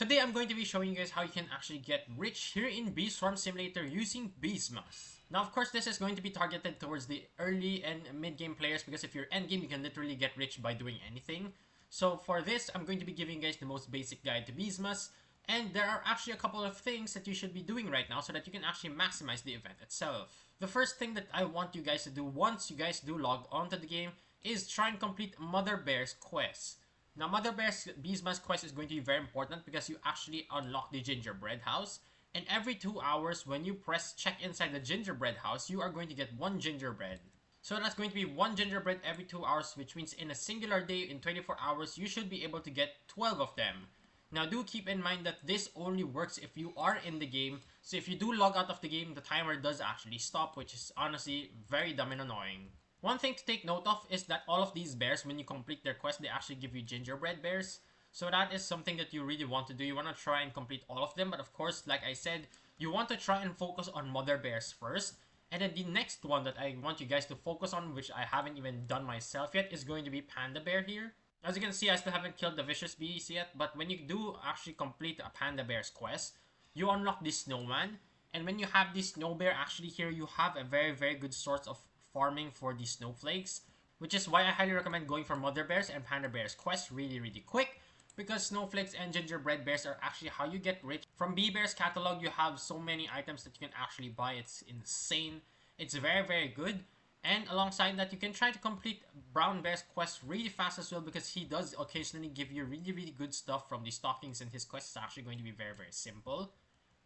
Today I'm going to be showing you guys how you can actually get rich here in Bee Swarm Simulator using Beesmas. Now of course this is going to be targeted towards the early and mid-game players because if you're endgame you can literally get rich by doing anything. So for this I'm going to be giving you guys the most basic guide to Beesmas, and there are actually a couple of things that you should be doing right now so that you can actually maximize the event itself. The first thing that I want you guys to do once you guys do log onto the game is try and complete Mother Bear's quest. Now, Mother Bear's Beesmas quest is going to be very important because you actually unlock the gingerbread house. And every 2 hours, when you press check inside the gingerbread house, you are going to get 1 gingerbread. So that's going to be 1 gingerbread every 2 hours, which means in a singular day, in 24 hours, you should be able to get 12 of them. Now, do keep in mind that this only works if you are in the game. So if you do log out of the game, the timer does actually stop, which is honestly very dumb and annoying. One thing to take note of is that all of these bears, when you complete their quest, they actually give you gingerbread bears. So that is something that you really want to do. You want to try and complete all of them. But of course, like I said, you want to try and focus on mother bears first. And then the next one that I want you guys to focus on, which I haven't even done myself yet, is going to be panda bear here. As you can see, I still haven't killed the vicious bees yet. But when you do actually complete a panda bear's quest, you unlock the snowman. And when you have the snow bear actually here, you have a very good source of farming for the snowflakes, which is why I highly recommend going for mother bears and panda bears quest really quick, because snowflakes and gingerbread bears are actually how you get rich. From Bee Bear's catalog, you have so many items that you can actually buy. It's insane. It's very good. And alongside that, you can try to complete Brown Bear's quest really fast as well, because he does occasionally give you really good stuff from the stockings, and his quest is actually going to be very simple.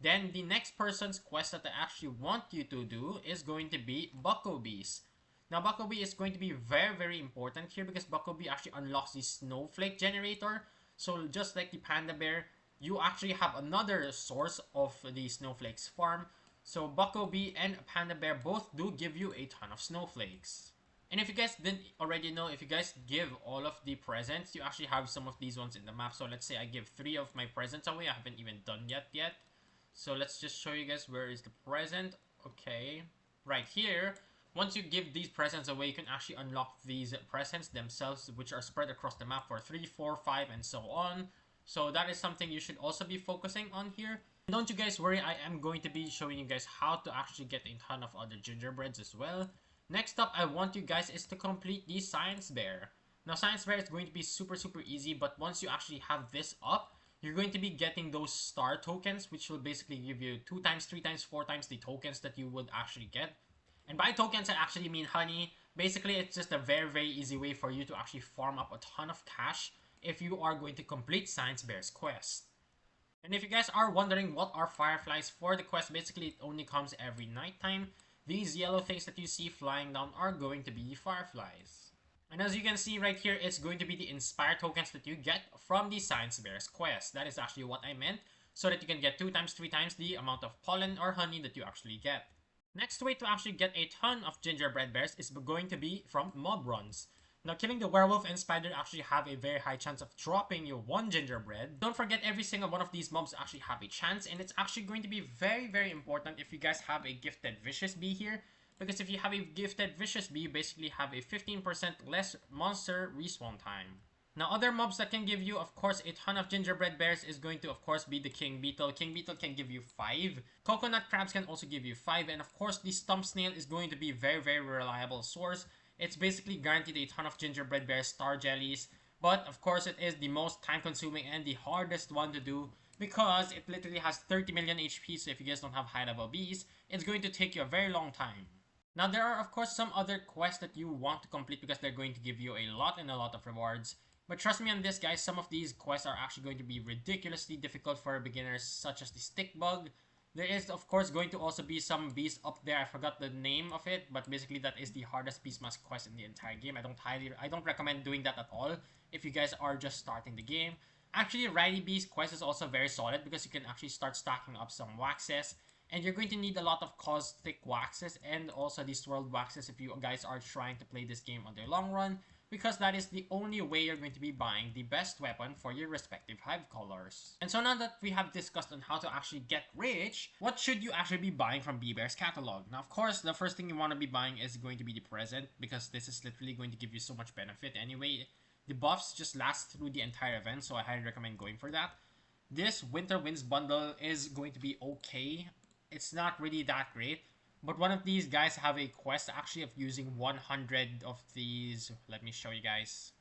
Then the next person's quest that I actually want you to do is going to be Bucko Bees. Now Bucko Bee is going to be very important here because Bucko Bee actually unlocks the snowflake generator. So just like the panda bear, you actually have another source of the snowflakes farm. So Bucko Bee and panda bear both do give you a ton of snowflakes. And if you guys didn't already know, if you guys give all of the presents, you actually have some of these ones in the map. So let's say I give 3 of my presents away. I haven't even done yet. So let's just show you guys where is the present. Okay, right here. Once you give these presents away, you can actually unlock these presents themselves, which are spread across the map for 3, 4, 5, and so on. So that is something you should also be focusing on here. Don't you guys worry, I am going to be showing you guys how to actually get a ton of other gingerbreads as well. Next up, I want you guys is to complete the Science Bear. Now, Science Bear is going to be super easy, but once you actually have this up, you're going to be getting those star tokens, which will basically give you 2 times, 3 times, 4 times the tokens that you would actually get. And by tokens, I actually mean honey. Basically, it's just a very easy way for you to actually farm up a ton of cash if you are going to complete Science Bear's quest. And if you guys are wondering what are fireflies for the quest, basically it only comes every nighttime. These yellow things that you see flying down are going to be fireflies. And as you can see right here, it's going to be the Inspire tokens that you get from the Science Bear's quest. That is actually what I meant, so that you can get 2 times, 3 times the amount of pollen or honey that you actually get. Next way to actually get a ton of gingerbread bears is going to be from mob runs. Now, killing the werewolf and spider actually have a very high chance of dropping you 1 gingerbread. Don't forget, every single one of these mobs actually have a chance, and it's actually going to be very important if you guys have a gifted vicious bee here. Because if you have a gifted vicious bee, you basically have a 15% less monster respawn time. Now, other mobs that can give you, of course, a ton of gingerbread bears is going to, of course, be the king beetle. King beetle can give you 5. Coconut crabs can also give you 5. And of course, the stump snail is going to be very reliable source. It's basically guaranteed a ton of gingerbread bears, star jellies. But of course, it is the most time consuming and the hardest one to do, because it literally has 30 million HP. So if you guys don't have high level bees, it's going to take you a very long time. Now, there are, of course, some other quests that you want to complete because they're going to give you a lot of rewards. But trust me on this, guys, some of these quests are actually going to be ridiculously difficult for beginners, such as the stick bug. There is, of course, going to also be some bees up there. I forgot the name of it, but basically that is the hardest Beesmas quest in the entire game. I don't recommend doing that at all if you guys are just starting the game. Actually, Riley Bee's quest is also very solid because you can actually start stacking up some waxes. And you're going to need a lot of caustic waxes and also the swirled waxes if you guys are trying to play this game on the long run, because that is the only way you're going to be buying the best weapon for your respective hive colors. And so now that we have discussed on how to actually get rich, what should you actually be buying from Bee Bear's catalog? Now, of course, the first thing you want to be buying is going to be the present, because this is literally going to give you so much benefit anyway. The buffs just last through the entire event, so I highly recommend going for that. this Winter Winds bundle is going to be okay. It's not really that great. But one of these guys have a quest actually of using 100 of these. Let me show you guys.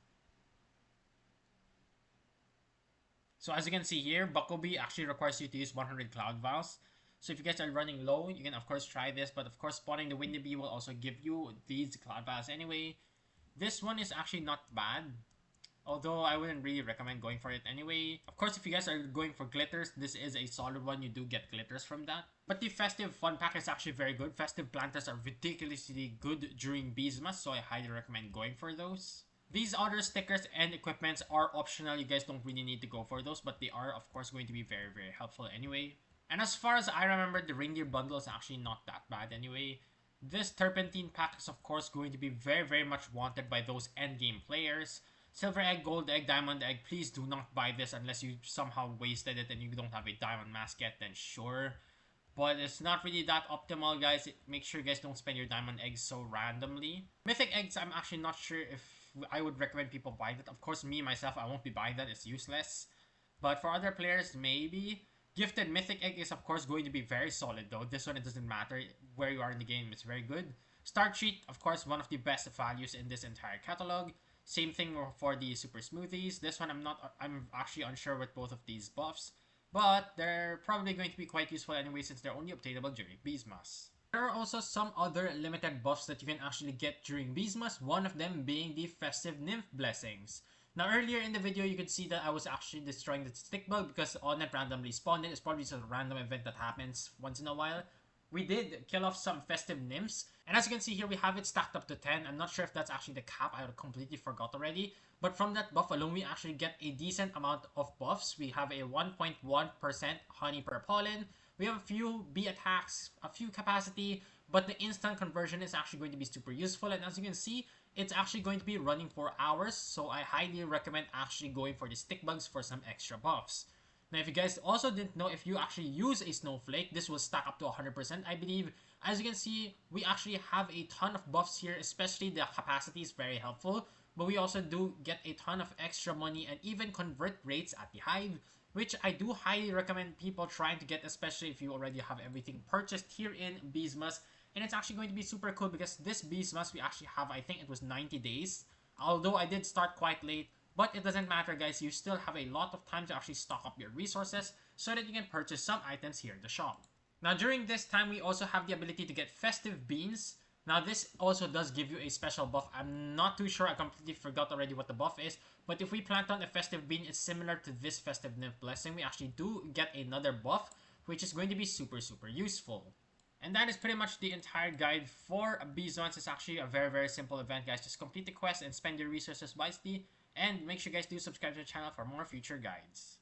So as you can see here, Bucklebee actually requires you to use 100 Cloud Vials. So if you guys are running low, you can of course try this. But of course, spawning the Windy Bee will also give you these Cloud Vials anyway. This one is actually not bad. Although I wouldn't really recommend going for it anyway. Of course, if you guys are going for glitters, this is a solid one. You do get glitters from that. But the Festive Fun Pack is actually very good. Festive Planters are ridiculously good during Beesmas, so I highly recommend going for those. These other stickers and equipments are optional. You guys don't really need to go for those, but they are of course going to be very, very helpful anyway. And as far as I remember, the reindeer bundle is actually not that bad anyway. This Turpentine pack is of course going to be very, very much wanted by those endgame players. Silver Egg, Gold Egg, Diamond Egg, please do not buy this unless you somehow wasted it and you don't have a Diamond Mask yet, then sure. But it's not really that optimal, guys. Make sure you guys don't spend your Diamond Eggs so randomly. Mythic Eggs, I'm actually not sure if I would recommend people buy that. Of course, me, myself, I won't be buying that. It's useless. But for other players, maybe. Gifted Mythic Egg is, of course, going to be very solid, though. This one, it doesn't matter where you are in the game. It's very good. Star Treat, of course, one of the best values in this entire catalog. Same thing for the Super Smoothies. This one, I'm actually unsure with both of these buffs. But they're probably going to be quite useful anyway since they're only obtainable during Beesmas. There are also some other limited buffs that you can actually get during Beesmas, one of them being the Festive Nymph Blessings. Now earlier in the video, you could see that I was actually destroying the stick bug because on it randomly spawned it. It's probably just a random event that happens once in a while. We did kill off some Festive Nymphs, and as you can see here, we have it stacked up to 10. I'm not sure if that's actually the cap, I completely forgot already. But from that buff alone, we actually get a decent amount of buffs. We have a 1.1% honey per pollen. We have a few bee attacks, a few capacity, but the instant conversion is actually going to be super useful. And as you can see, it's actually going to be running for hours. So I highly recommend actually going for the stick bugs for some extra buffs. Now, if you guys also didn't know, if you actually use a snowflake, this will stack up to 100%, I believe. As you can see, we actually have a ton of buffs here, especially the capacity is very helpful. But we also do get a ton of extra money and even convert rates at the hive, which I do highly recommend people trying to get, especially if you already have everything purchased here in Beesmas. And it's actually going to be super cool because this Beesmas we actually have, I think it was 90 days. Although I did start quite late. But it doesn't matter, guys. You still have a lot of time to actually stock up your resources so that you can purchase some items here in the shop. Now, during this time, we also have the ability to get Festive Beans. Now, this also does give you a special buff. I'm not too sure. I completely forgot already what the buff is. But if we plant on a Festive Bean, it's similar to this Festive Nymph Blessing. We actually do get another buff, which is going to be super, super useful. And that is pretty much the entire guide for Beesmas. It's actually a very, very simple event, guys. Just complete the quest and spend your resources wisely. And make sure you guys do subscribe to the channel for more future guides.